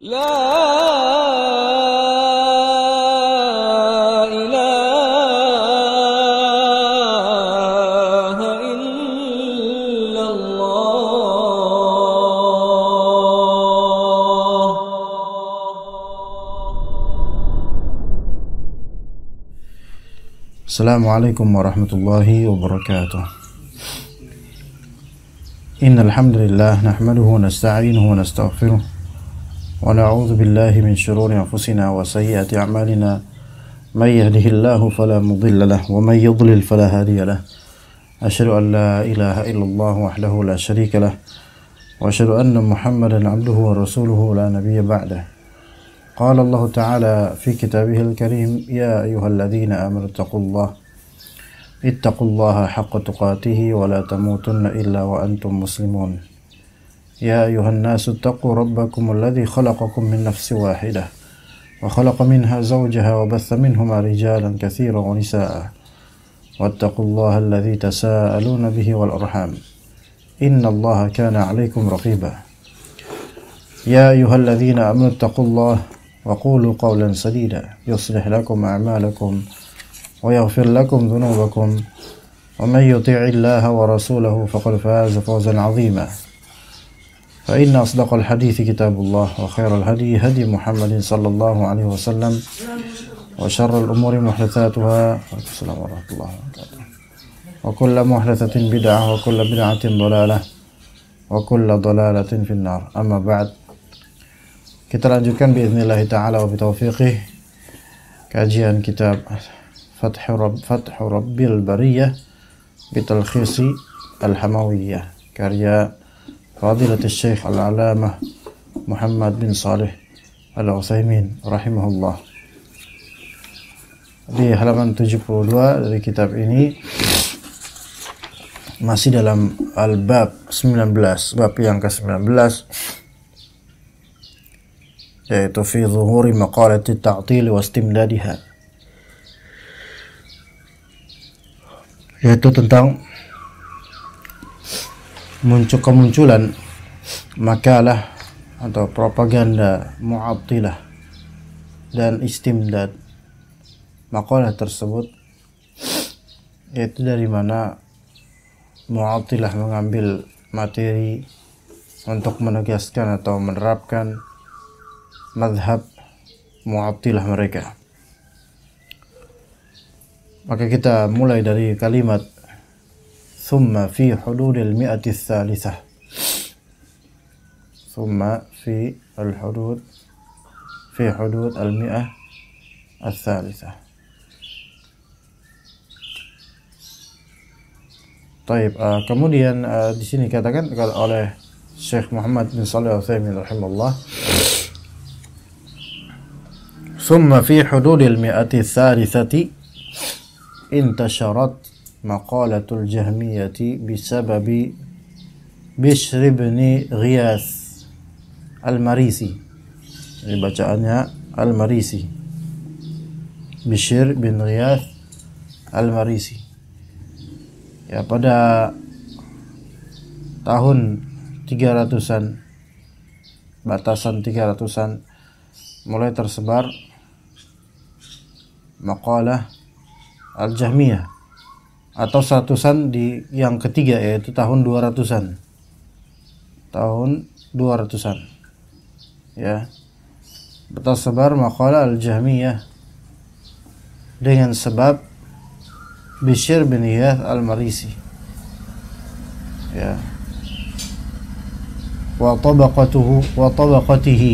لا إله إلا الله. Assalamualaikum warahmatullahi wabarakatuh. Innal hamdalillah nahmaduhu wa nasta'inuhu wa nastaghfiruh wa na'udzu billahi min shururi anfusina wa sayyiati a'malina may yahdihillahu fala mudilla lahu wa may yudlil fala hadiya lahu. Asyhadu an la ilaha illallah wahdahu la syarika lahu wa asyhadu anna Muhammadan 'abduhu wa rasuluhu la nabiyya ba'dahu. Qala Allah Ta'ala fi kitabihil karim, ya ayyuhalladzina amanu ittaqullaha haqqa tuqatih wa la tamutunna illa wa antum muslimun. Ya ayyuhan nasu ittaqu rabbakum alladzi khalaqakum min nafsin wahidah wa khalaqa minha zawjaha wa batha minhuma rijalan katsiran wa nisaa'a. Wattaqullaha alladzi tasaaluna bihi wal arham. Innallaha kana 'alaykum raqiba. Ya ayyuhalladzina amanu ittaqullaha wa qulu qawlan sadida yuslih lakum a'malakum wa yaghfir lakum dhunubakum wa man yuti'illaha wa rasulahu faqad faza fawzan 'azima. Fa inna asdaqal hadithi kitabullah wa khairal hadi hadi Muhammadin sallallahu alaihi wasallam wa syarrul umuri muhdatsatuha. Assalamu warahmatullahi wabarakatuh. Wa kullu muhdatsatin bid'ah wa kullu bid'atin dhalalah wa kullu dhalalatin finnar. Amma ba'd. Kita lanjutkan biiznillah ta'ala wa bitaufiqih kajian kitab Fathu Rabbil Bariyah bitalkhisi al-Hamawiyah karya Fadilatul Syekh Al-Alamah Muhammad bin Salih Al-Utsaimin rahimahullah. Di halaman 72 dari kitab ini masih dalam al-bab 19, bab yang ke-19, yaitu fi zuhuri maqalati ta'til wa istimdadiha, yaitu tentang kemunculan makalah atau propaganda mu'attilah dan istimdad. Makalah tersebut yaitu dari mana mu'attilah mengambil materi untuk menegaskan atau menerapkan mazhab mu'attilah mereka. Maka kita mulai dari kalimat thumma fi hududil mi'ati tsalitsah. Thumma fi al-hudud fi hudud al-mi'ah al-tsalitsah. Baik, kemudian di sini katakan oleh Syekh Muhammad bin Shalih Al-Utsaimin rahimahullah, thumma fi hududil mi'ati tsalitsati intasharat maqalatul jahmiyati bisababi Bishr bin Ghiyath al-Marisi. Ini bacaannya al-Marisi, Bishr bin Ghiyath al-Marisi. Ya, pada tahun 300-an, batasan 300-an, mulai tersebar maqalah al-Jahmiyah, atau 100-an di yang ketiga, yaitu tahun 200-an. Tahun 200-an. Ya. Tersebar maqalah al-Jahmiyah dengan sebab Bishr bin Ghiyath al-Marisi. Ya. Wa tabaqatihi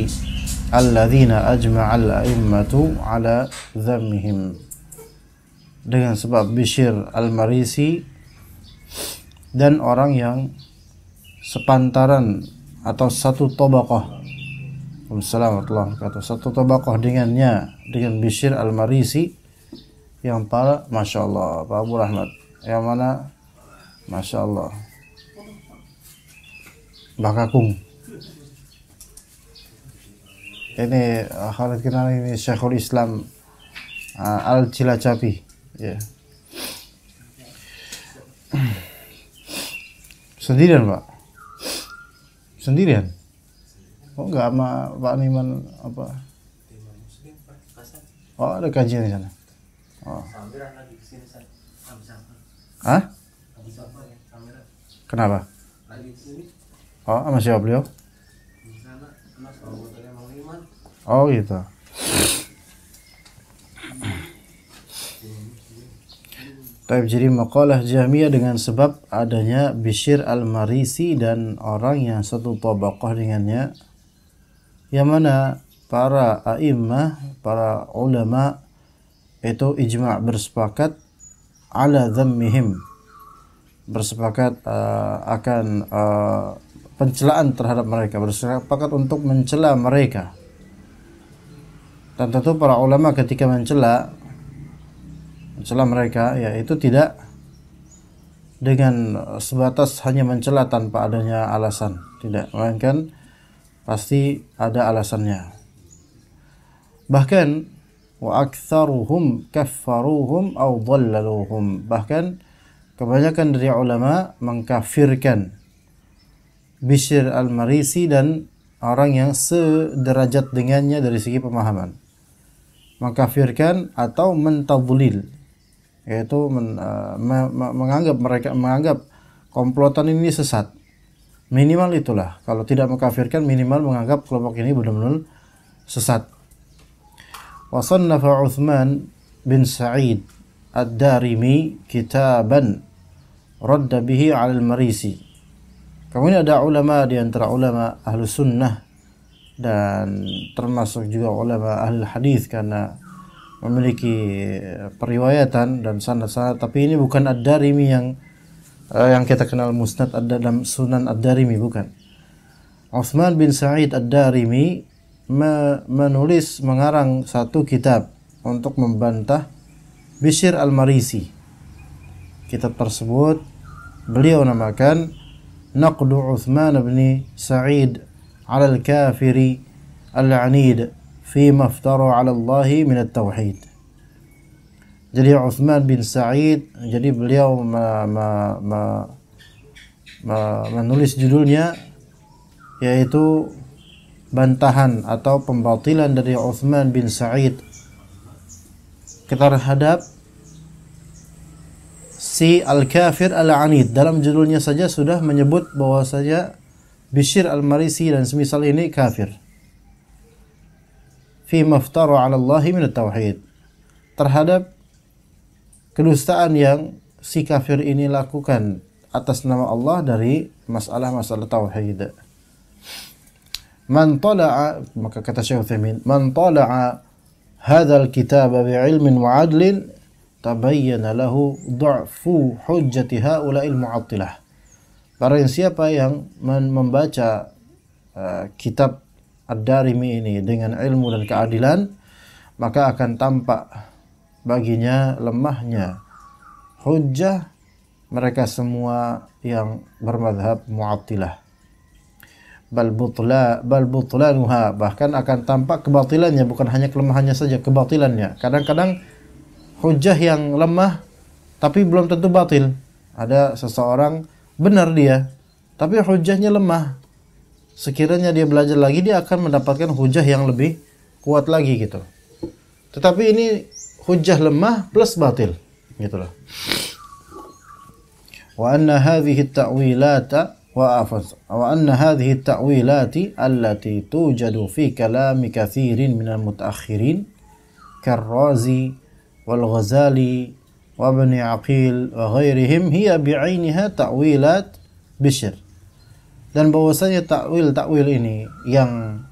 alladzina ajma'a al-a'immatu ala dhammihim. Dengan sebab Bishr al-Marisi dan orang yang sepantaran atau satu tabaqah, satu tabaqah dengannya, dengan Bishr al-Marisi, yang para Masya Allah, Pak Abu Rahmat, yang mana Masya Allah Bakakung. Ini Khalid kenal, ini Syekhul Islam Al-Cilacapi. Ya. Sendirian, Pak? Sendirian? Oh enggak sama Pak Niman apa? Oh ada kajian di sana. Oh. Hah? Kenapa? Oh sama siapa beliau? Oh gitu. Jadi maqalah Jahmiyah dengan sebab adanya Bishr al-Marisi dan orang yang satu tabaqah dengannya, yang mana para a'immah, para ulama itu ijma' bersepakat ala dhammihim, bersepakat akan pencelaan terhadap mereka, bersepakat untuk mencela mereka. Dan tentu para ulama ketika mencela mereka, ya itu tidak dengan sebatas hanya mencela tanpa adanya alasan, tidak, melainkan pasti ada alasannya. Bahkan wa aktsaruhum kaffaruhum aw dhallaluhum, bahkan kebanyakan dari ulama mengkafirkan Bishr al-Marisi dan orang yang sederajat dengannya dari segi pemahaman, mengkafirkan atau mentadlil, yaitu menganggap komplotan ini sesat. Minimal itulah, kalau tidak mengkafirkan minimal menganggap kelompok ini benar-benar sesat. Wa sannafa Uthman bin Sa'id ad-Darimi kitaban radda bihi 'ala al-Marisi. Kemudian ada ulama di antara ulama ahlu sunnah dan termasuk juga ulama ahli hadis karena memiliki periwayatan dan sanad-sanad, tapi ini bukan ad-Darimi yang kita kenal musnad dalam Sunan ad-Darimi, bukan. Uthman bin Sa'id ad-Darimi mengarang satu kitab untuk membantah Bishr al-Marisi. Kitab tersebut beliau namakan Naqdu Uthman bin Sa'id 'ala al-kafiri al-'anid fi maftara 'ala Allah min at-tauhid. Jadi Uthman bin Sa'id, jadi beliau menulis judulnya yaitu bantahan atau pembatilan dari Uthman bin Sa'id terhadap si al-kafir al-'anid. Dalam judulnya saja sudah menyebut bahwasanya Bishr al-Marisi dan semisal ini kafir. Fi maftara 'ala Allah min at-tauhid, terhadap kedustaan yang si kafir ini lakukan atas nama Allah dari masalah-masalah tauhid. Man tala'a, maka kata Syekh Utsaimin, man tala'a hadzal kitab bi'ilmin wa 'adlin tabayyana lahu du'fu hujjati haula'il mu'attilah. Barang siapa yang membaca kitab Ad-Darimi ini dengan ilmu dan keadilan, maka akan tampak baginya lemahnya hujjah mereka semua yang bermadhab mu'attilah. Bal butlanuha, bahkan akan tampak kebatilannya, bukan hanya kelemahannya saja, kebatilannya. Kadang-kadang hujjah yang lemah tapi belum tentu batil. Ada seseorang benar dia, tapi hujjahnya lemah. Sekiranya dia belajar lagi, dia akan mendapatkan hujjah yang lebih kuat lagi gitu. Tetapi ini hujjah lemah plus batil, gitulah. Wa anna hadhihi at-ta'wilata wa anna hadhihi at-ta'wilati allati tujadu fi kalami katsirin minal mutaakhirin kar-Razi wal Ghazali wa Ibn Aqil wa ghairihim hiya bi'ainiha ta'wilat Bishr. Dan bahwasanya takwil ini yang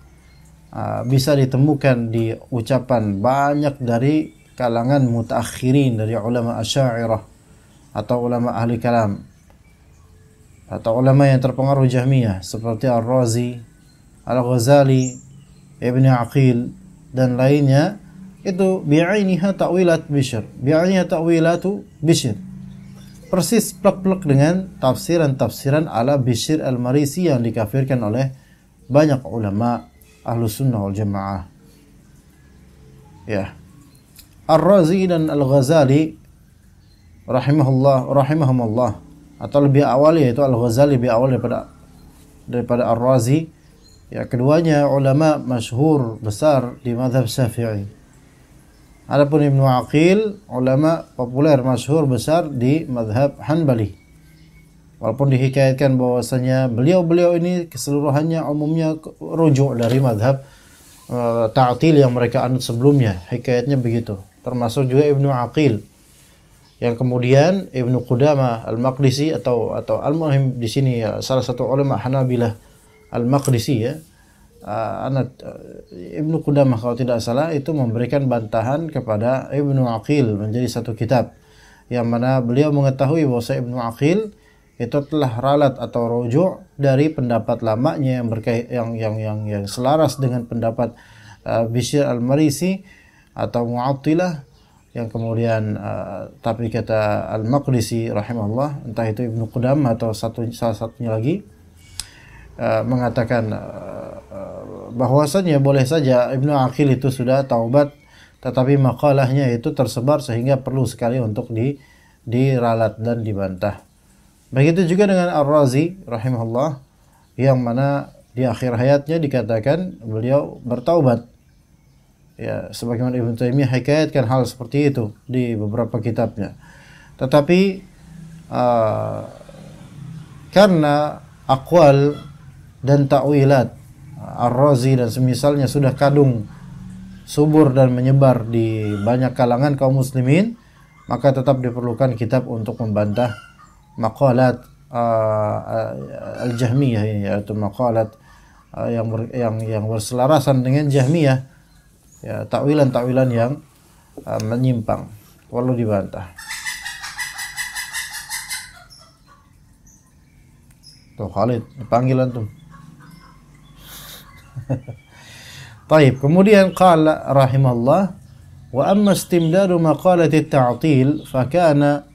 bisa ditemukan di ucapan banyak dari kalangan mutaakhirin, dari ulama Asy'ariyah atau ulama ahli kalam atau ulama yang terpengaruh Jahmiyah seperti Ar-Razi, Al-Ghazali, Ibn Aqil dan lainnya, itu bi'ainiha ta'wilat Bishr, bi'ainiha ta'wilatu Bishr, persis plek-plek dengan tafsiran-tafsiran ala Bishr al-Marisi yang dikafirkan oleh banyak ulama Ahlus Sunnah wal Jamaah. Ya. Ar-Razi dan Al-Ghazali rahimahumullah, atau lebih awal yaitu Al-Ghazali lebih awal daripada Ar-Razi, Ya, keduanya ulama masyhur besar di mazhab Syafi'i. Adapun Ibnu Aqil ulama populer masyhur besar di mazhab Hanbali. Walaupun dihikayatkan bahwasanya beliau-beliau ini keseluruhannya umumnya rujuk dari mazhab ta'til yang mereka anut sebelumnya. Hikayatnya begitu. Termasuk juga Ibnu Aqil yang kemudian Ibnu Qudamah Al-Maqdisi atau Al-Muhim di sini ya, salah satu ulama Hanabilah Al-Maqdisi ya. Ibnu Qudamah kalau tidak salah itu memberikan bantahan kepada Ibnu Aqil menjadi satu kitab yang mana beliau mengetahui bahwa Ibnu Aqil itu telah ralat atau rujuk dari pendapat lamanya yang selaras dengan pendapat Bishr Al-Marisi atau Mu'attilah yang kemudian tapi kata Al-Maqdisi rahimahullah, entah itu Ibnu Qudamah atau salah satunya lagi mengatakan bahwasanya boleh saja Ibnu Aqil itu sudah taubat, tetapi makalahnya itu tersebar sehingga perlu sekali untuk diralat dan dibantah. Begitu juga dengan Ar-Razi rahimahullah yang mana di akhir hayatnya dikatakan beliau bertaubat. Ya, sebagaimana Ibnu Taimiyah hikayatkan hal seperti itu di beberapa kitabnya. Tetapi karena aqwal dan ta'wilat Ar-Razi dan semisalnya sudah kadung subur dan menyebar di banyak kalangan kaum muslimin, maka tetap diperlukan kitab untuk membantah maqalat Al-Jahmiyah ini, yaitu maqalat yang berselarasan dengan Jahmiyah, ya, takwilan-takwilan yang menyimpang perlu dibantah. Tuh Khalid dipanggil antum. Baik, kemudian qala rahimallah wa amma istimdadu maqalati at-ta'til fa kana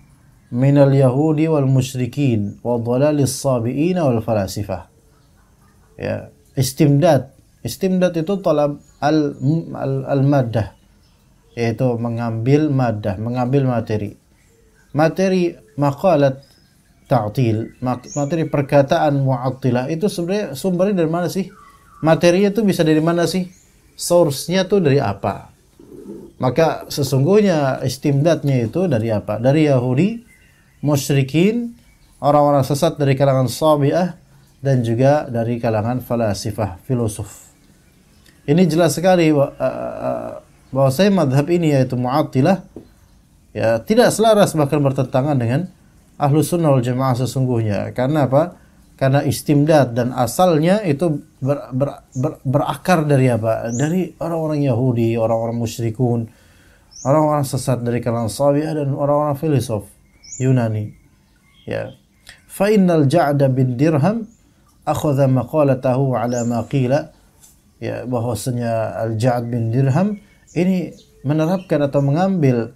min al-yahudi wal musyrikin wa dhalalis sabiin wal falasifah. Ya, istimdad itu talab al-maddah, yaitu mengambil maddah, mengambil materi maqalat ta'til, materi perkataan Mu'attilah itu sebenarnya sumbernya dari mana sih? Materinya itu bisa dari mana sih? Source-nya tuh dari apa? Maka sesungguhnya istimdadnya itu dari apa? Dari Yahudi, musyrikin, orang-orang sesat dari kalangan Sabi'ah, dan juga dari kalangan falasifah, filosof. Ini jelas sekali bahwa saya madhab ini yaitu Mu'attilah ya tidak selaras bahkan bertentangan dengan Ahlus Sunnah wal Jamaah sesungguhnya. Karena apa? Karena istimdad dan asalnya itu berakar dari apa? Dari orang-orang Yahudi, orang-orang musyrikun, orang-orang sesat dari kalangan Sabi'ah dan orang-orang filosof Yunani. Ya. Fa innal Ja'da bin Dirham akhadha maqalatahu ala ma qila. Ya, bahwasanya Al-Ja'd bin Dirham ini menerapkan atau mengambil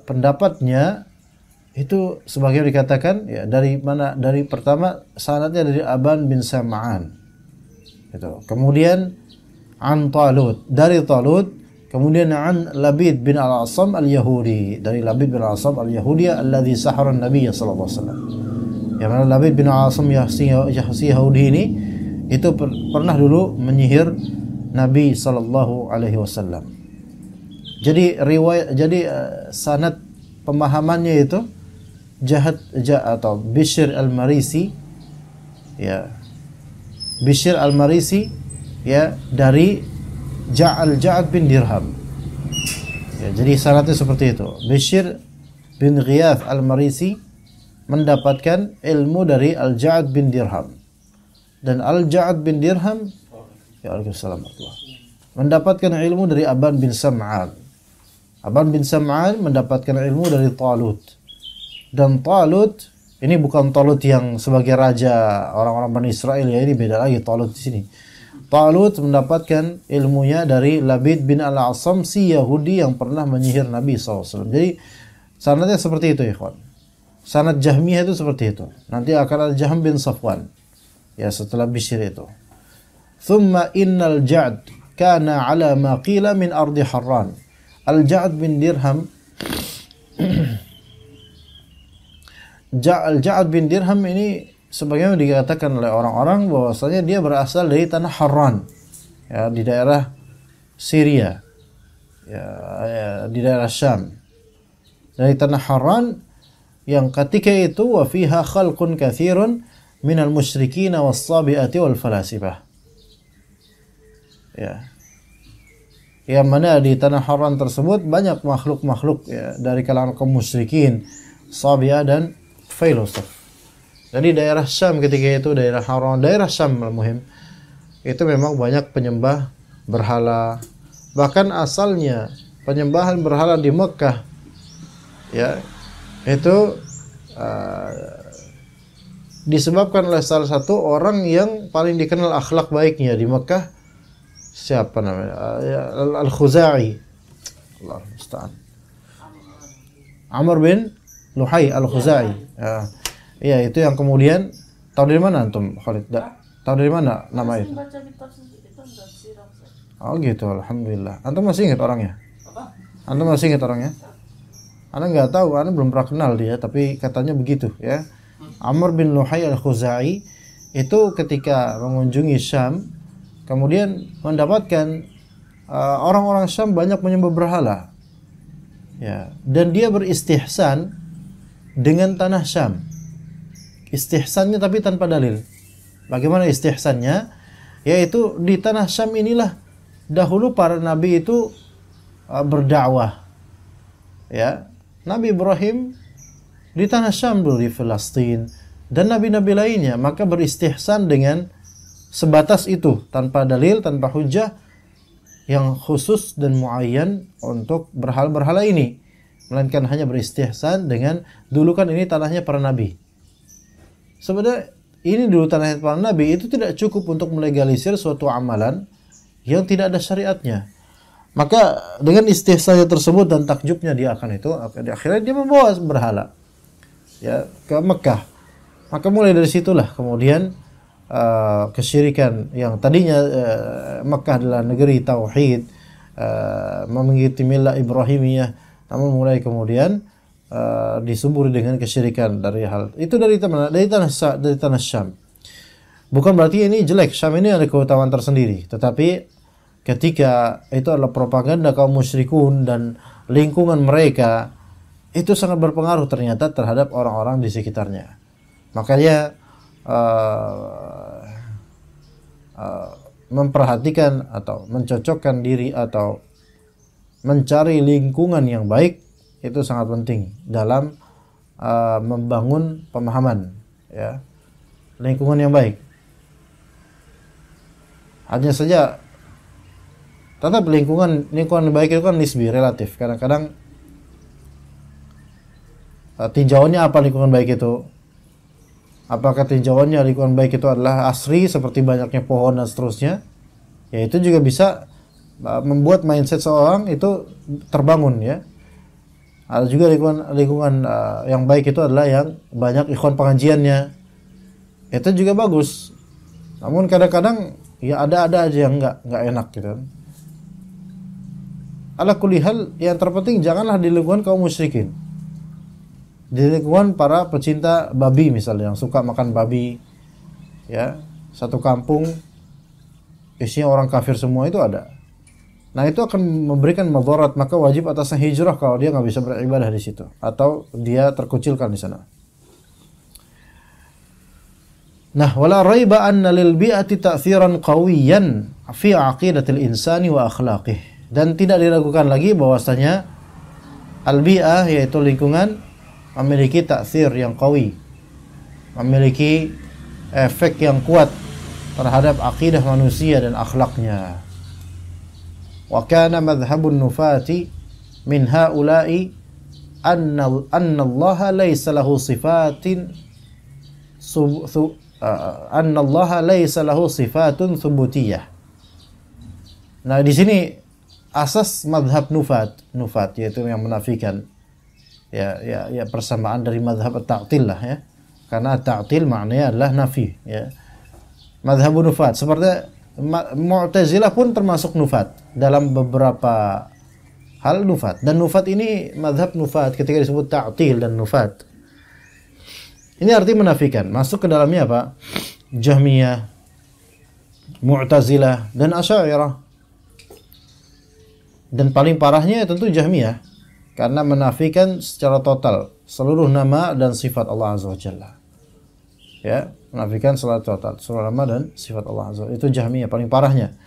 pendapatnya itu sebagai dikatakan ya dari mana? Dari pertama sanadnya dari Aban bin Sam'an. Itu. Kemudian an Talut, dari Talut, kemudian an Labid bin Al-Asam Al-Yahudi, dari Labid bin Al-Asam Al-Yahudi alladhi sahara Nabi sallallahu alaihi wasallam. Yang mana Labid bin Al-Asam Yahudi ini itu pernah dulu menyihir Nabi sallallahu alaihi wasallam. Jadi sanad pemahamannya itu atau Bishr Al-Marisi ya. Bishr Al-Marisi ya dari Al-Ja'd bin Dirham. Ya, jadi sanadnya seperti itu. Bishr bin Ghiyath Al-Marisi mendapatkan ilmu dari Al-Ja'd bin Dirham. Dan Al-Ja'd bin Dirham ya Waalaikumsalam mendapatkan ilmu dari Aban bin Sam'an. Aban bin Sam'an mendapatkan ilmu dari Talut. Dan Talut ini bukan Talut yang sebagai raja orang-orang Bani Israel ya, ini beda lagi Talut di sini. Talut mendapatkan ilmunya dari Labid bin Al-Asam si Yahudi yang pernah menyihir Nabi SAW. Jadi sanadnya seperti itu ya ikhwan. Sanad Jahmiyah itu seperti itu. Nanti akan ada Jahm bin Safwan ya setelah Bishr itu. Thumma innal Ja'd kana ala ma qila min ardi Harran. Al-Ja'd bin Dirham Al-Ja'd bin Dirham ini sebagaimana dikatakan oleh orang-orang bahwasanya dia berasal dari tanah Harran, ya, di daerah Syria, ya, di daerah Syam, dari tanah Harran yang ketika itu wa fiha khalqun katsirun minal musyrikin was-sabi'ati wal falasifah, ya, yang mana di tanah Harran tersebut banyak makhluk-makhluk, ya, dari kalangan kaum musyrikin, sabi'ah dan filosof. Jadi daerah Syam ketika itu, daerah Harran, daerah Syam al-muhim, itu memang banyak penyembah berhala. Bahkan asalnya penyembahan berhala di Mekah, ya, itu disebabkan oleh salah satu orang yang paling dikenal akhlak baiknya di Mekah. Siapa namanya? Al-Khuzai. Allah musta'an. Amr bin Luhai Al-Khuzai. Iya, itu yang kemudian, tahu dari mana antum, Khalid? Tahu dari mana nama itu? Oh gitu, alhamdulillah. Antum masih ingat orangnya? Antum masih ingat orangnya? Anda nggak tahu, Anda belum pernah kenal dia, tapi katanya begitu, ya. Amr bin Luhai Al-Khuzai itu ketika mengunjungi Syam, kemudian mendapatkan orang-orang Syam banyak menyembah berhala, ya, dan dia beristihsan dengan tanah Syam. Istihsannya tapi tanpa dalil. Bagaimana istihsannya? Yaitu di tanah Syam inilah dahulu para nabi itu berdakwah, ya. Nabi Ibrahim di tanah Syam dulu, di Palestina, dan nabi-nabi lainnya, maka beristihsan dengan sebatas itu, tanpa dalil, tanpa hujjah yang khusus dan muayyan untuk berhala-berhala ini, melainkan hanya beristihsan dengan, dulu kan ini tanahnya para nabi. Sebenarnya ini dulu tanahnya para nabi, itu tidak cukup untuk melegalisir suatu amalan yang tidak ada syariatnya. Maka dengan istihsannya tersebut dan takjubnya dia akan itu, akhirnya dia membawa berhala, ya, ke Mekah. Maka mulai dari situlah kemudian kesyirikan yang tadinya Mekah adalah negeri tauhid, mengikuti milah Ibrahimiyah, namun mulai kemudian disuburi dengan kesyirikan dari hal itu, dari tanah Syam. Bukan berarti ini jelek, Syam ini ada keutamaan tersendiri, tetapi ketika itu adalah propaganda kaum musyrikun dan lingkungan mereka, itu sangat berpengaruh ternyata terhadap orang-orang di sekitarnya. Makanya memperhatikan atau mencocokkan diri atau mencari lingkungan yang baik itu sangat penting dalam membangun pemahaman, ya, lingkungan yang baik. Hanya saja tetap lingkungan baik itu kan nisbi, relatif. Kadang-kadang tinjauannya apa lingkungan baik itu? Apakah tinjauannya lingkungan baik itu adalah asri seperti banyaknya pohon dan seterusnya? Ya, itu juga bisa membuat mindset seorang itu terbangun, ya. Ada juga lingkungan yang baik itu adalah yang banyak ikhwan pengajiannya. Itu juga bagus. Namun kadang-kadang ya ada aja yang nggak enak gitu. Ala kulli hal, yang terpenting janganlah di lingkungan kaum musyrikin. Di lingkungan para pecinta babi misalnya, yang suka makan babi, ya, satu kampung isinya orang kafir semua, itu ada. Nah, itu akan memberikan madarat, maka wajib atasnya hijrah kalau dia nggak bisa beribadah di situ atau dia terkucilkan di sana. Nah, wala raiba anna lil bi'ati ta'thiran qawiyan fi aqidatil insani wa akhlaqih. Dan tidak diragukan lagi bahwasanya al-bi'ah, yaitu lingkungan, memiliki ta'thir yang qawi, memiliki efek yang kuat terhadap akidah manusia dan akhlaknya. Wa kana madhhabun nufati min haula'i anna Allah laysa lahu sifatin anna Allah laysa lahu sifatun thubutiyah. Nah, di sini asas madhab nufat, yaitu yang menafikan, ya persamaan dari madhab at-ta'til lah, ya, karena at-ta'til maknanya adalah nafi, ya. Madhab nufat seperti Mu'tazilah pun termasuk nufat dalam beberapa hal, nufat. Dan nufat ini madhab nufat ketika disebut ta'til dan nufat Ini arti menafikan. Masuk ke dalamnya apa? Jahmiyah, Mu'tazilah, dan Asy'ariyah. Dan paling parahnya tentu Jahmiyah, karena menafikan secara total seluruh nama dan sifat Allah Azza wa Jalla. Ya, menafikan secara total seluruh nama dan sifat Allah Azza wa Jalla. Itu Jahmiyah paling parahnya.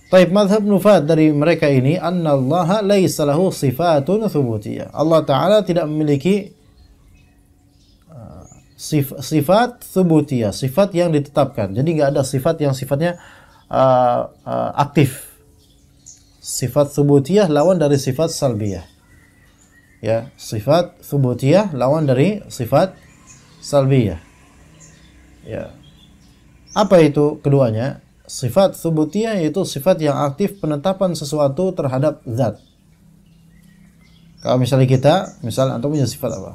Taib madhab nufat dari mereka ini, annallaha laisa lahu sifatun thubutiyah. Allah Ta'ala tidak memiliki sifat thubutiyah, sifat yang ditetapkan. Jadi nggak ada sifat yang sifatnya aktif. Sifat thubutiyah lawan dari sifat salbiyah. Ya, sifat thubutiyah lawan dari sifat salbiyah. Ya. Apa itu keduanya? Sifat thubutiyah yaitu sifat yang aktif penetapan sesuatu terhadap zat. Kalau misalnya antum punya sifat apa?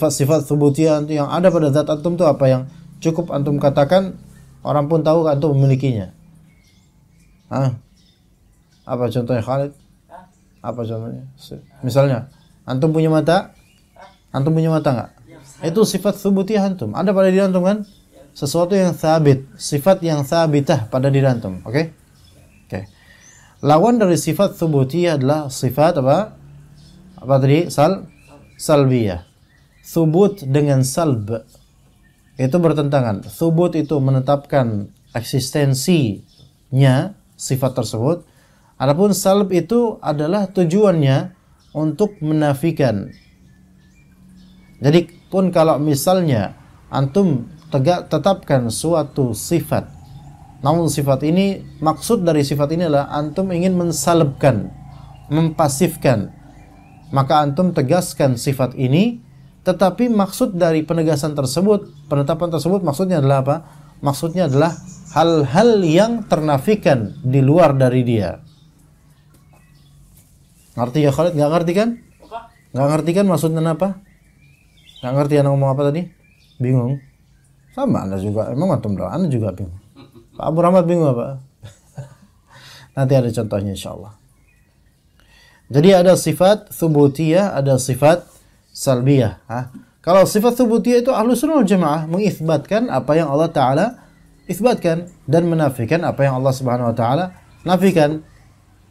Sifat thubutiyah yang ada pada zat antum itu apa yang cukup antum katakan orang pun tahu antum memilikinya? Apa contohnya Khalid? Apa contohnya? Misalnya antum punya mata? Antum punya mata enggak? Itu sifat thubutiyah antum. Ada pada diri antum kan? Sesuatu yang sabit, sifat yang sabitah pada diri antum. Oke? Lawan dari sifat thubutiyah adalah sifat apa? Apa tadi? Salbiyah. Thubut dengan salb itu bertentangan. Thubut itu menetapkan eksistensinya sifat tersebut. Adapun salb itu adalah tujuannya untuk menafikan. Jadi pun kalau misalnya antum tetapkan suatu sifat, namun sifat ini, maksud dari sifat ini adalah antum ingin mensalbkan, mempasifkan, maka antum tegaskan sifat ini, tetapi maksud dari penegasan tersebut, penetapan tersebut maksudnya adalah apa? Maksudnya adalah hal-hal yang ternafikan di luar dari dia. Ngerti ya Khalid? Nggak ngerti kan? Nggak ngerti kan maksudnya apa? Nggak ngerti anak ngomong apa tadi? Bingung? Sama Anda juga, emang antum doa, Anda juga bingung. Pak Abu Rahmat bingung apa? Nanti ada contohnya insyaallah. Jadi ada sifat thubutiyah, ada sifat salbiyah. Kalau sifat thubutiyah itu Ahlus Sunnah wal Jamaah mengisbatkan apa yang Allah Ta'ala isbatkan dan menafikan apa yang Allah Subhanahu wa Ta'ala nafikan.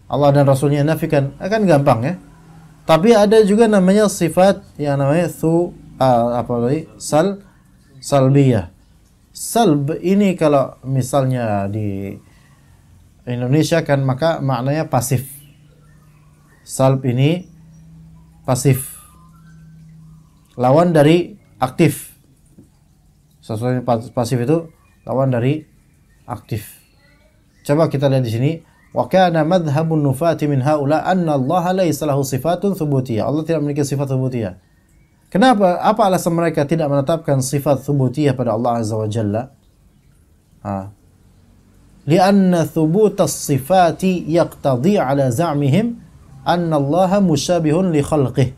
Allah dan Rasulnya nafikan, akan gampang ya. Tapi ada juga namanya sifat yang namanya salbiyah. Salb ini kalau misalnya di Indonesia kan maka maknanya pasif. Salb ini pasif. Lawan dari aktif. Sesuatu yang pasif itu lawan dari aktif. Coba kita lihat di sini. Wa kana madhhabun nufati min haula anna Allah laisa lahu sifatun thubutiyah. Allah tidak memiliki sifat thubutiyah. Kenapa? Apa alasan mereka tidak menetapkan sifat thubutiyah pada Allah Azza wa Jalla? Lianna thubutas sifati yaqtadi ala za'mihim anna Allah musyabihun li khalqih.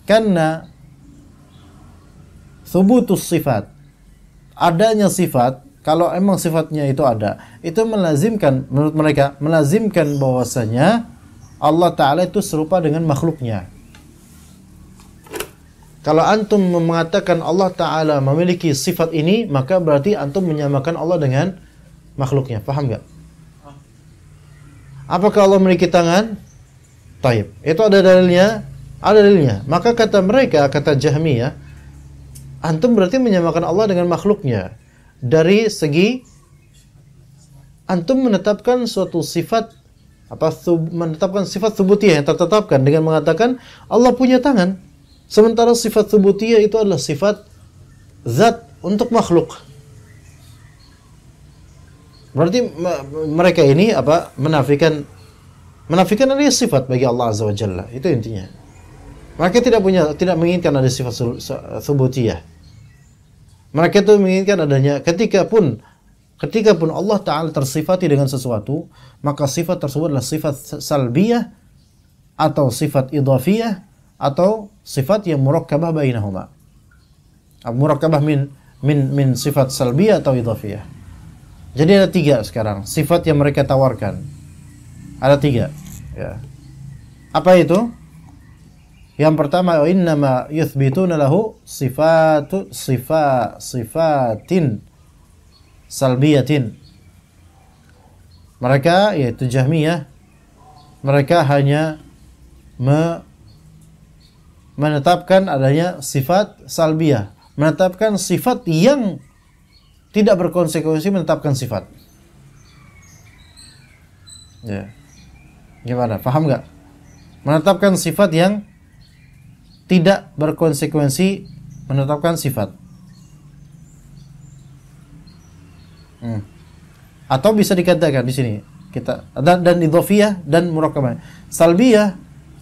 Karena thubutus sifat, adanya sifat, kalau emang sifatnya itu ada, itu melazimkan, menurut mereka, melazimkan bahwasanya Allah Ta'ala itu serupa dengan makhluknya. Kalau antum mengatakan Allah Ta'ala memiliki sifat ini, maka berarti antum menyamakan Allah dengan makhluknya. Paham gak? Apakah Allah memiliki tangan? Taib. Itu ada dalilnya? Ada dalilnya. Maka kata mereka, kata Jahmiyah, antum berarti menyamakan Allah dengan makhluknya. Dari segi antum menetapkan suatu sifat, menetapkan sifat thubutiyah yang tertetapkan dengan mengatakan Allah punya tangan. Sementara sifat thubutiyah itu adalah sifat zat untuk makhluk. Berarti mereka ini menafikan adanya sifat bagi Allah Azza wa Jalla. Itu intinya. Mereka tidak menginginkan ada sifat thubutiyah. Mereka itu menginginkan adanya ketika pun Allah Ta'ala tersifati dengan sesuatu, maka sifat tersebut adalah sifat salbiyah atau sifat idhafiyah atau sifat yang murakkabah bainahuma. Murakkabah min sifat salbiyah atau idhafiyah. Jadi ada 3 sekarang sifat yang mereka tawarkan. Ada 3 ya. Apa itu? Yang pertama, innama yuthbituna lahu sifatin salbiyatin. Mereka, yaitu Jahmiyah, mereka hanya menetapkan adanya sifat salbiyah, menetapkan sifat yang tidak berkonsekuensi menetapkan sifat. Ya. Gimana? Paham nggak? Menetapkan sifat yang tidak berkonsekuensi menetapkan sifat. Atau bisa dikatakan di sini kita dan idhofiyah dan murakabah. Salbiyah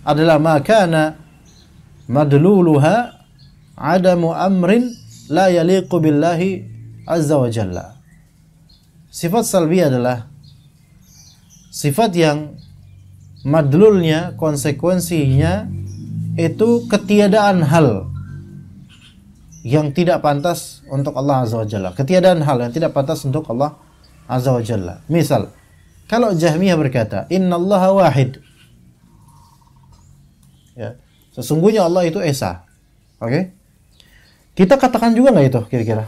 adalah makana madluluha adamu amrin la yaliqu billahi azza wa jalla. Sifat salbiyah adalah sifat yang madlulnya, konsekuensinya itu ketiadaan hal yang tidak pantas untuk Allah azza wa jalla. Ketiadaan hal yang tidak pantas untuk Allah azza wa jalla. Misal, kalau Jahmiyah berkata, innallaha wahid. Ya, sesungguhnya Allah itu esa. Oke? Kita katakan juga nggak itu kira-kira?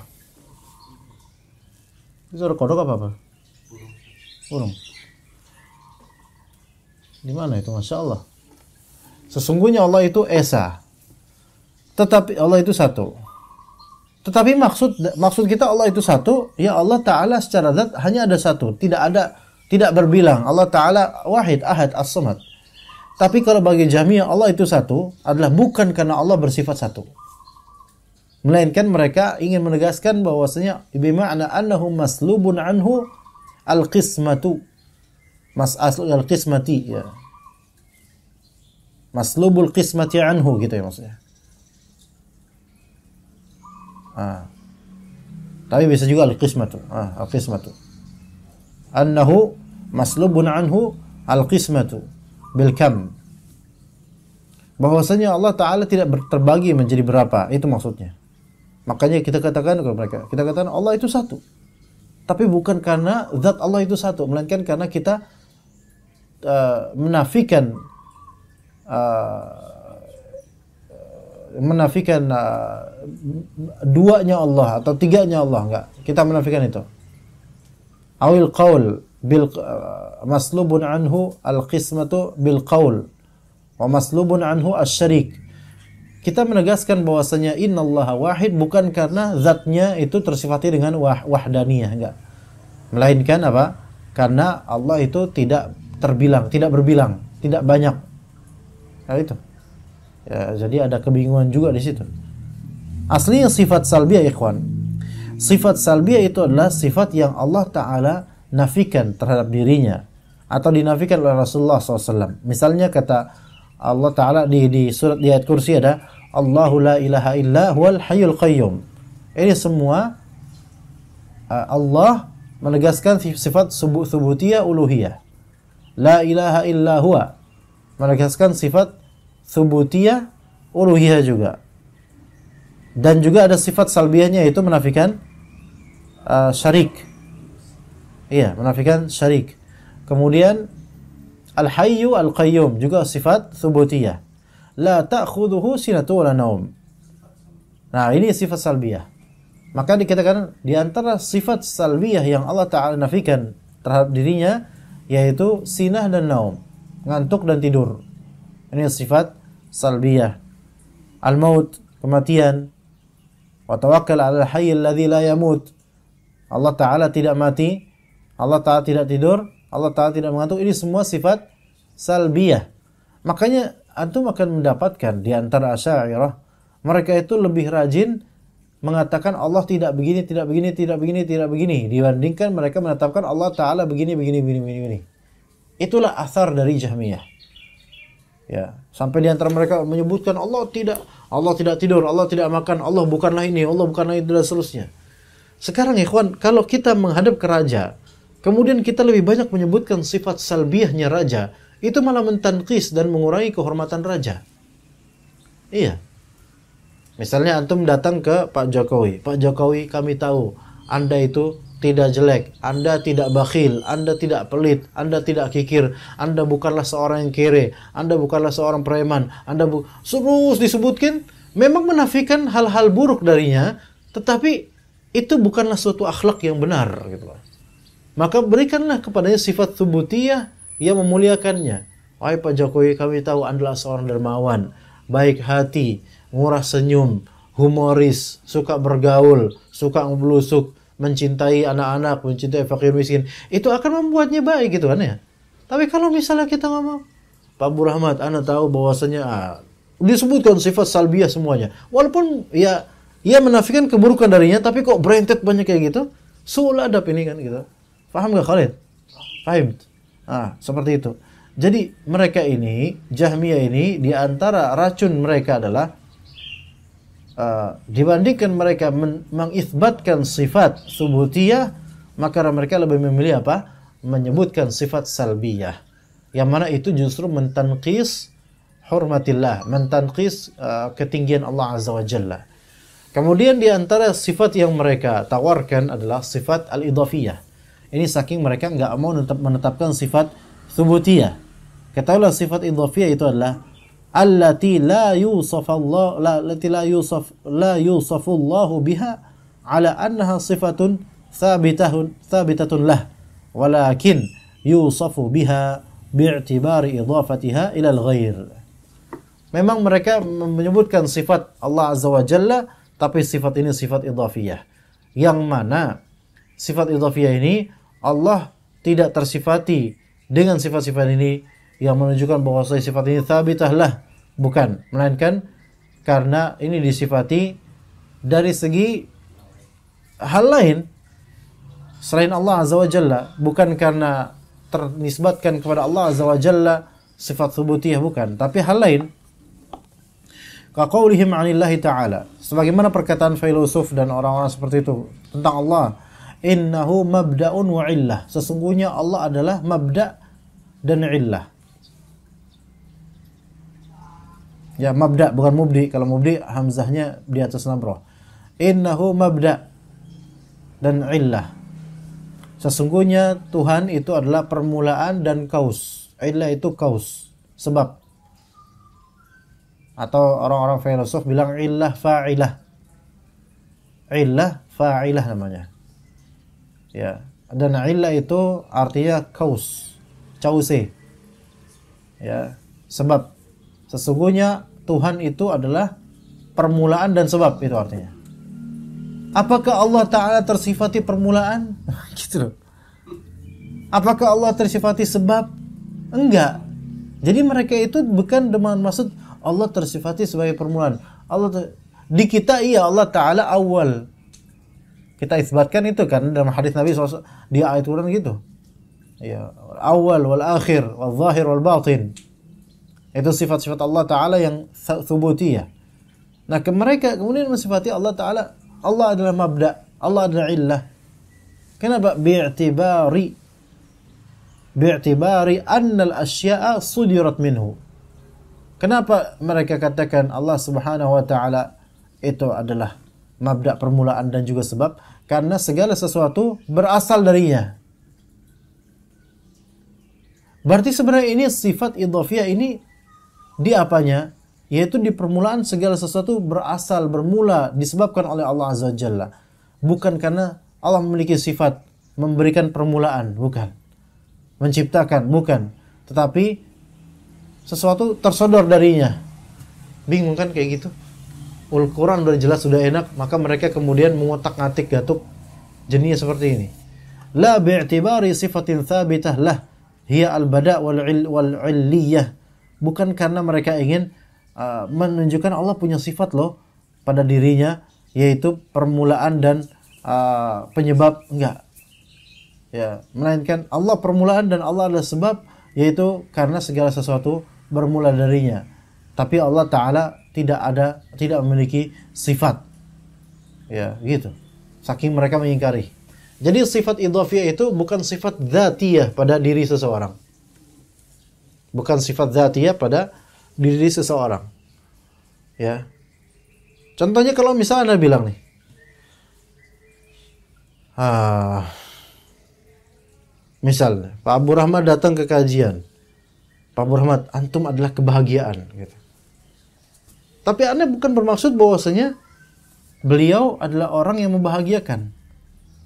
Suara kodok apa? Burung. Di mana itu? Masya Allah. Sesungguhnya Allah itu esa. Tetapi Allah itu satu. Tetapi maksud kita Allah itu satu, ya Allah Ta'ala secara zat hanya ada satu, tidak berbilang. Allah Ta'ala wahid, ahad, as-samad. Tapi kalau bagi Jahmiyah Allah itu satu adalah bukan karena Allah bersifat satu, melainkan mereka ingin menegaskan bahwasanya bima'na annahu maslubun anhu al-qismatu. Al-qismati, ya. Maslubul qismati anhu, gitu ya maksudnya. Tapi bisa juga al-qismatu. Al-qismatu. Annahu maslubun anhu al-qismatu bil kam. Bahwasanya Allah Ta'ala tidak terbagi menjadi berapa, itu maksudnya. Makanya kita katakan kepada mereka, kita katakan Allah itu satu. Tapi bukan karena zat Allah itu satu, melainkan karena kita menafikan duanya Allah atau tiganya Allah, enggak. Kita menafikan itu. Awil qaul bil maslubun anhu al-qismatu bil qaul wa maslubun anhu asy-syarik. Kita menegaskan bahwasanya innallaha wahid bukan karena zatnya itu tersifati dengan wahdaniyah, enggak. Melainkan apa? Karena Allah itu tidak terbilang, tidak berbilang, tidak banyak. Nah, itu. Ya, jadi ada kebingungan juga di situ. Aslinya sifat salbiyah, ikhwan. Sifat salbiyah itu adalah sifat yang Allah Ta'ala nafikan terhadap dirinya atau dinafikan oleh Rasulullah SAW. Misalnya kata Allah Ta'ala di surat di ayat kursi ada Allahu la ilaha illa huwal hayyul qayyum. Ini semua Allah menegaskan sifat subutiyah uluhiyah. La ilaha illa huwa, menegaskan sifat subutiyah uluhiyah juga. Dan juga ada sifat salbiyahnya, yaitu menafikan syarik. Iya, menafikan syarik. Kemudian al-hayyu al-qayyum juga sifat subutiyah. La ta'khudhuhu sinatun wa la naum. Nah, ini sifat salbiyah. Maka dikatakan di antara sifat salbiyah yang Allah Ta'ala nafikan terhadap dirinya yaitu sinah dan naum, ngantuk dan tidur. Ini sifat salbiyah. Al-maut, kematian. Wa tawakkal 'alal hayyil ladzi la yamut. Allah Ta'ala tidak mati, Allah Ta'ala tidak tidur, Allah Ta'ala tidak mengantuk. Ini semua sifat salbiyah. Makanya antum akan mendapatkan di antara Asy'ariyah, mereka itu lebih rajin mengatakan Allah tidak begini, tidak begini, tidak begini, tidak begini, dibandingkan mereka menetapkan Allah Ta'ala begini, begini, begini, begini. Itulah athar dari Jahmiyah. Ya, sampai di antara mereka menyebutkan Allah tidak tidur, Allah tidak makan, Allah bukanlah ini, Allah bukanlah itu, dan seterusnya. Sekarang ikhwan, kalau kita menghadap ke raja, kemudian kita lebih banyak menyebutkan sifat salbiyahnya raja, itu malah mentanqis dan mengurangi kehormatan raja. Iya. Misalnya antum datang ke Pak Jokowi, Pak Jokowi, kami tahu Anda itu tidak jelek, Anda tidak bakhil, Anda tidak pelit, Anda tidak kikir, Anda bukanlah seorang yang kere, Anda bukanlah seorang preman, terus disebutkan, memang menafikan hal-hal buruk darinya, tetapi itu bukanlah suatu akhlak yang benar gitu. Maka berikanlah kepadanya sifat tsubutiyah yang memuliakannya. Wahai Pak Jokowi, kami tahu Anda adalah seorang dermawan, baik hati, murah senyum, humoris, suka bergaul, suka ngebelusuk, mencintai anak-anak, mencintai fakir miskin, itu akan membuatnya baik gitu kan ya. Tapi kalau misalnya kita ngomong, Pak Bu Rahmat, Anda tahu bahwasanya disebutkan sifat salbiyah semuanya. Walaupun ya menafikan keburukan darinya, tapi kok berentet banyak kayak gitu. Su'ul adab ini kan gitu. Paham gak Khalid? Paham? Seperti itu. Jadi mereka ini, Jahmiyah ini, di antara racun mereka adalah dibandingkan mereka mengisbatkan sifat subutiyah, maka mereka lebih memilih apa? Menyebutkan sifat salbiyah, yang mana itu justru mentanqis hurmatillah, mentanqis ketinggian Allah Azza wa Jalla. Kemudian di antara sifat yang mereka tawarkan adalah sifat al-idhafiyah. Ini saking mereka nggak mau menetapkan sifat subutiyah. Ketahuilah sifat idhafiyah itu adalah allati la yusafu Allah biha ala annaha sifatun thabitatun lah, walakin yusafu biha bi'tibari idhafatiha ila al-ghair. Memang mereka menyebutkan sifat Allah Azza wa Jalla, tapi sifat ini sifat idhafiyah, yang mana sifat idhafiyah ini Allah tidak tersifati dengan sifat-sifat ini yang menunjukkan bahwa sifat ini thabitah lah, bukan, melainkan karena ini disifati dari segi hal lain selain Allah Azza wa Jalla, bukan karena ternisbatkan kepada Allah Azza wa Jalla sifat subutiyah, bukan, tapi hal lain. Kaqaulihim 'anillahi ta'ala, sebagaimana perkataan filosof dan orang-orang seperti itu tentang Allah, innahu mabda'un wa illah, sesungguhnya Allah adalah mabda' dan illah. Ya, mabda, bukan mubdi. Kalau mubdi hamzahnya di atas namroh. Innahu mabda dan illah. Sesungguhnya Tuhan itu adalah permulaan dan kaus. Illah itu kaus, sebab. Atau orang-orang filosof bilang illah fa'ilah. Illah fa'ilah namanya. Ya, dan illah itu artinya kaus, cause. Ya, sebab. Sesungguhnya Tuhan itu adalah permulaan dan sebab, itu artinya. Apakah Allah Ta'ala tersifati permulaan? Gitu loh. Apakah Allah tersifati sebab? Enggak. Jadi mereka itu bukan dengan maksud Allah tersifati sebagai permulaan. Di kita iya Allah Ta'ala awal. Kita isbatkan itu kan dalam hadis Nabi SAW, di ayat Quran gitu. Ya, awal wal akhir wal zahir wal batin. Itu sifat-sifat Allah Ta'ala yang thubutiyah. Nah, mereka kemudian mensifati Allah Ta'ala, Allah adalah mabda', Allah adalah illah. Kenapa? Bi'tibari annal asya'a sudirat minhu. Kenapa mereka katakan Allah Subhanahu wa Ta'ala itu adalah mabda', permulaan dan juga sebab? Karena segala sesuatu berasal darinya. Berarti sebenarnya ini sifat idhafiyah ini di apanya? Yaitu di permulaan segala sesuatu bermula, disebabkan oleh Allah Azza wa Jalla. Bukan karena Allah memiliki sifat memberikan permulaan, bukan. Menciptakan, bukan. Tetapi sesuatu tersodor darinya. Bingung kan kayak gitu? Al-Quran udah jelas, sudah enak, maka mereka kemudian mengotak-ngatik gatuk jenis seperti ini. La bi'tibari sifatin thabitah lah, hiya al-bada' wal-'illiyah. Bukan karena mereka ingin menunjukkan Allah punya sifat loh pada dirinya, yaitu permulaan dan penyebab, enggak. Ya, melainkan Allah permulaan dan Allah adalah sebab, yaitu karena segala sesuatu bermula darinya. Tapi Allah Ta'ala tidak memiliki sifat. Ya, gitu. Saking mereka mengingkari. Jadi sifat idhafiyah itu bukan sifat dzatiyah pada diri seseorang. Bukan sifat dzatiyah pada diri seseorang. Ya. Contohnya kalau misalnya Anda bilang nih, Misal Pak Abu Rahmat datang ke kajian, Pak Abu Rahmat, antum adalah kebahagiaan gitu. Tapi Anda bukan bermaksud bahwasanya beliau adalah orang yang membahagiakan,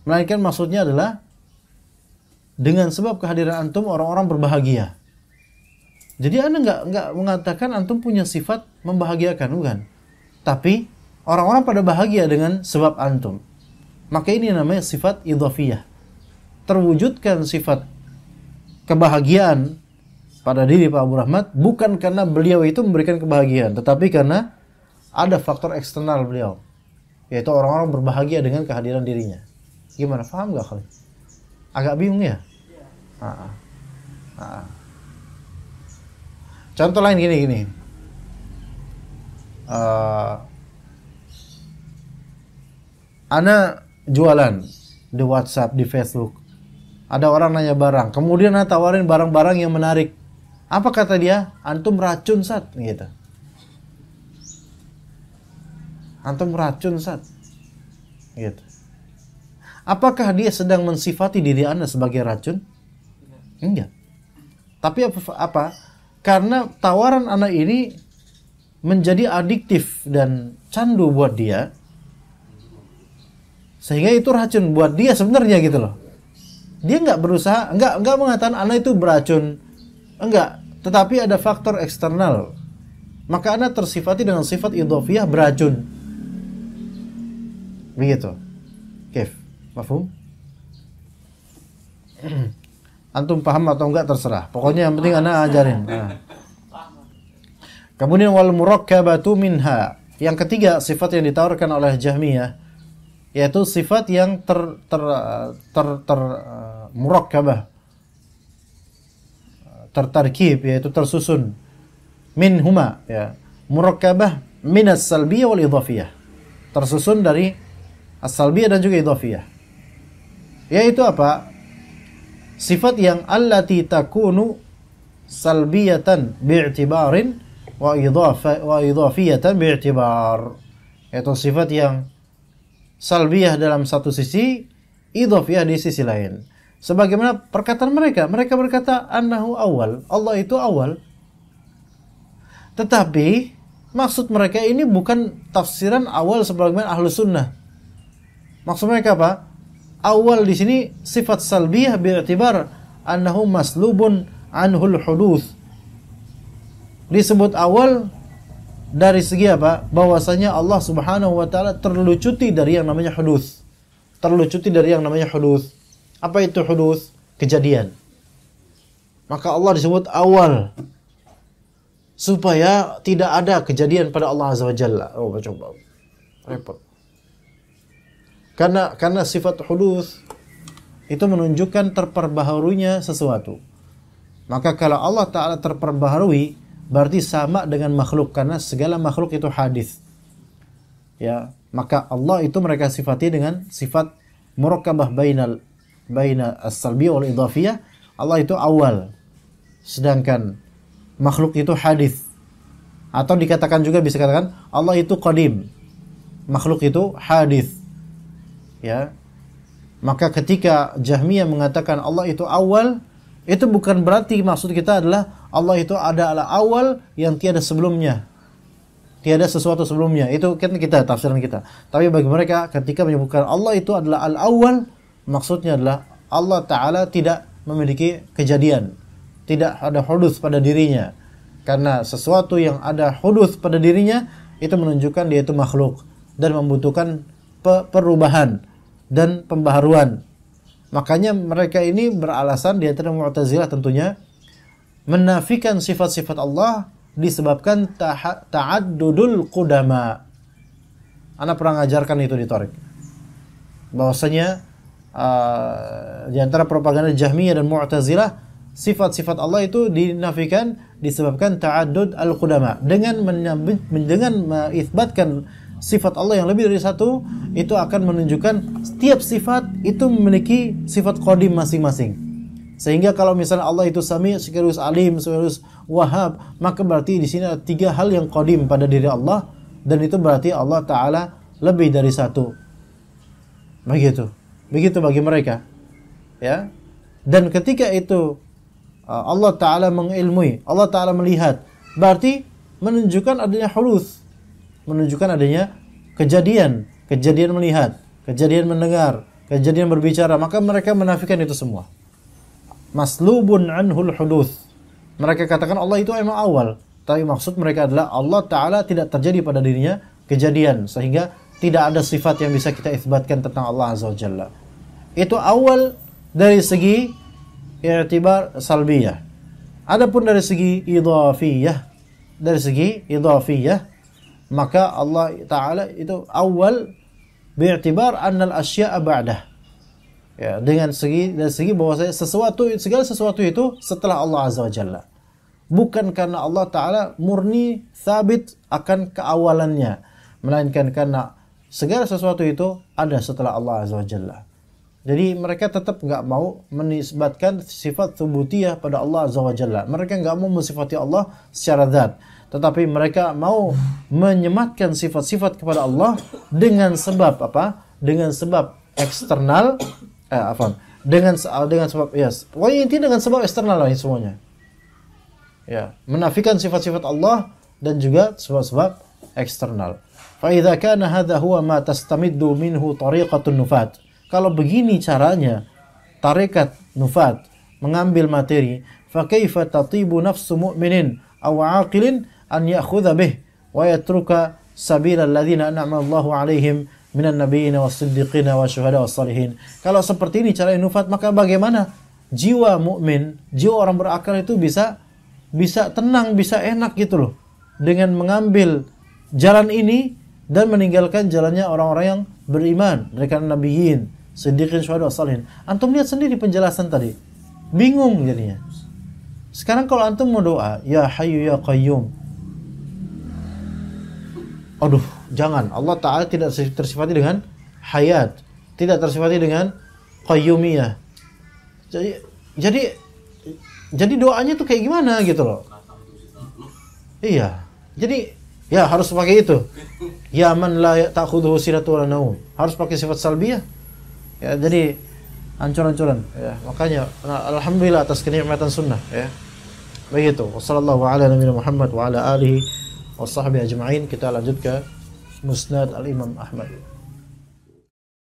melainkan maksudnya adalah dengan sebab kehadiran antum orang-orang berbahagia. Jadi Anda nggak mengatakan antum punya sifat membahagiakan, bukan. Tapi orang-orang pada bahagia dengan sebab antum. Maka ini namanya sifat idhafiyah. Terwujudkan sifat kebahagiaan pada diri Pak Abu Rahmat bukan karena beliau itu memberikan kebahagiaan, tetapi karena ada faktor eksternal beliau, yaitu orang-orang berbahagia dengan kehadiran dirinya. Gimana? Paham gak kalian? Agak bingung ya? Contoh lain gini. Ana jualan di WhatsApp, di Facebook. Ada orang nanya barang, kemudian Ana tawarin barang-barang yang menarik. Apa kata dia? Antum racun Sat, gitu. Antum racun Sat, gitu. Apakah dia sedang mensifati diri Anda sebagai racun? Enggak. Tapi apa? Karena tawaran Anda ini menjadi adiktif dan candu buat dia, sehingga itu racun buat dia sebenarnya gitu loh. Dia nggak berusaha, nggak mengatakan Anda itu beracun, enggak. Tetapi ada faktor eksternal, maka Anda tersifati dengan sifat idhofiyah beracun. Begitu. Kif, mafhum? Antum paham atau enggak terserah. Pokoknya yang penting Anda ajarin. Kemudian wal murakkabatu minha. Yang ketiga sifat yang ditawarkan oleh Jahmiyah, yaitu sifat yang murakkabah, tertarkib, yaitu tersusun. Minhuma, ya. Murakkabah minas salbiyah wal idhafiyah. Tersusun dari as-salbiyah dan juga idhafiyah. Yaitu apa? Sifat yang allati takunu salbiyatan bi'tibarin wa idhafiyatan bi'tibar. Yaitu sifat yang salbiyah dalam satu sisi, idhafiyah di sisi lain. Sebagaimana perkataan mereka berkata annahu awal, Allah itu awal. Tetapi maksud mereka ini bukan tafsiran awal sebagaimana Ahlus Sunnah. Maksud mereka apa? Awal di sini sifat salbiyah bi'tibar annahu maslubun anhul huduth. Disebut awal dari segi apa? Bahwasanya Allah Subhanahu wa taala terlucuti dari yang namanya huduth. Terlucuti dari yang namanya huduth. Apa itu huduth? Kejadian. Maka Allah disebut awal supaya tidak ada kejadian pada Allah Azza wa Jalla. Oh, coba. Repot. Karena sifat huduth itu menunjukkan terperbaharunya sesuatu. Maka kalau Allah Ta'ala terperbaharui, berarti sama dengan makhluk, karena segala makhluk itu hadis. Ya, maka Allah itu mereka sifati dengan sifat murakkabah baina as-salbiyah wal idhafiyah. Allah itu awal, sedangkan makhluk itu hadis. Atau dikatakan juga, bisa katakan Allah itu qadim, makhluk itu hadis. Ya, maka ketika Jahmiyah mengatakan Allah itu awal, itu bukan berarti maksud kita adalah Allah itu adalah awal yang tiada sebelumnya, tiada sesuatu sebelumnya. Itu kan kita tafsiran kita. Tapi bagi mereka ketika menyebutkan Allah itu adalah al-awwal, maksudnya adalah Allah Ta'ala tidak memiliki kejadian, tidak ada hudus pada dirinya. Karena sesuatu yang ada hudus pada dirinya itu menunjukkan dia itu makhluk dan membutuhkan perubahan dan pembaharuan. Makanya mereka ini beralasan di antara Mu'tazilah tentunya menafikan sifat-sifat Allah disebabkan ta'addudul qudama. Ana pernah ngajarkan itu di Thoriq. Bahwasanya di antara propaganda Jahmiyah dan Mu'tazilah, sifat-sifat Allah itu dinafikan disebabkan ta'addud al-qudama. Dengan mengisbatkan sifat Allah yang lebih dari satu, itu akan menunjukkan setiap sifat itu memiliki sifat qadim masing-masing. Sehingga kalau misalnya Allah itu Sami', sekaligus Alim, sekaligus Wahhab, maka berarti di sini ada 3 hal yang qadim pada diri Allah, dan itu berarti Allah Ta'ala lebih dari satu. Begitu. Begitu bagi mereka. Ya. Dan ketika itu Allah Ta'ala mengilmui, Allah Ta'ala melihat, berarti menunjukkan adanya huluth, menunjukkan adanya kejadian melihat, kejadian mendengar, kejadian berbicara, maka mereka menafikan itu semua. Maslubun anhul huluth. Mereka katakan Allah itu emang awal, tapi maksud mereka adalah Allah Ta'ala tidak terjadi pada dirinya kejadian, sehingga tidak ada sifat yang bisa kita isbatkan tentang Allah Azza wa Jalla. Itu awal dari segi i'tibar salbiyah. Adapun dari segi idhafiyah, maka Allah Ta'ala itu awal bi'tibar annal asya'a ba'dah. Ya, dari segi bahwa segala sesuatu itu setelah Allah Azza wa Jalla. Bukan karena Allah Ta'ala murni sabit akan keawalannya, melainkan karena segala sesuatu itu ada setelah Allah Azza wa Jalla. Jadi mereka tetap nggak mau menisbatkan sifat thubutiyah pada Allah Azza wa Jalla. Mereka nggak mau mensifati Allah secara zat, tetapi mereka mau menyematkan sifat-sifat kepada Allah dengan sebab apa? Dengan sebab eksternal, dengan sebab, pokoknya intinya dengan sebab eksternal lah semuanya. Ya, menafikan sifat-sifat Allah dan juga sebab-sebab eksternal. Fa idza kana hadha huwa ma tastamiddu minhu tariqatun nufat. Kalau begini caranya tarekat nufat mengambil materi, fa kaifa tatibu nafsu mu'minin aw 'aqilin an ya'khudha bih wa yatruka sabila alladhina an'ama Allahu 'alaihim minan nabiyyin was-siddiqin wasyuhada was-salihin. Kalau seperti ini cara nufat, maka bagaimana jiwa mukmin, jiwa orang berakal itu bisa tenang, bisa enak gitu loh dengan mengambil jalan ini dan meninggalkan jalannya orang-orang yang beriman, mereka nabiyyin, siddiqin, syuhada, salihin. Antum lihat sendiri penjelasan tadi. Bingung jadinya. Sekarang kalau antum mau doa, ya hayyu ya qayyum. Aduh, jangan. Allah Ta'ala tidak tersifati dengan hayat, tidak tersifati dengan qayyumiyah. Jadi doanya tuh kayak gimana gitu loh. Iya. Jadi ya harus pakai itu. Ya man la ta'khudhuhu sinatun wa la naum. Harus pakai sifat salbiyah. Ya, jadi ancur-ancuran ya. Makanya alhamdulillah atas kenikmatan sunnah ya. Begitu. Wassallallahu ala nabiyina Muhammad wa ala alihi washabbihi ajma'in. Kita lanjut ke Musnad Al-Imam Ahmad.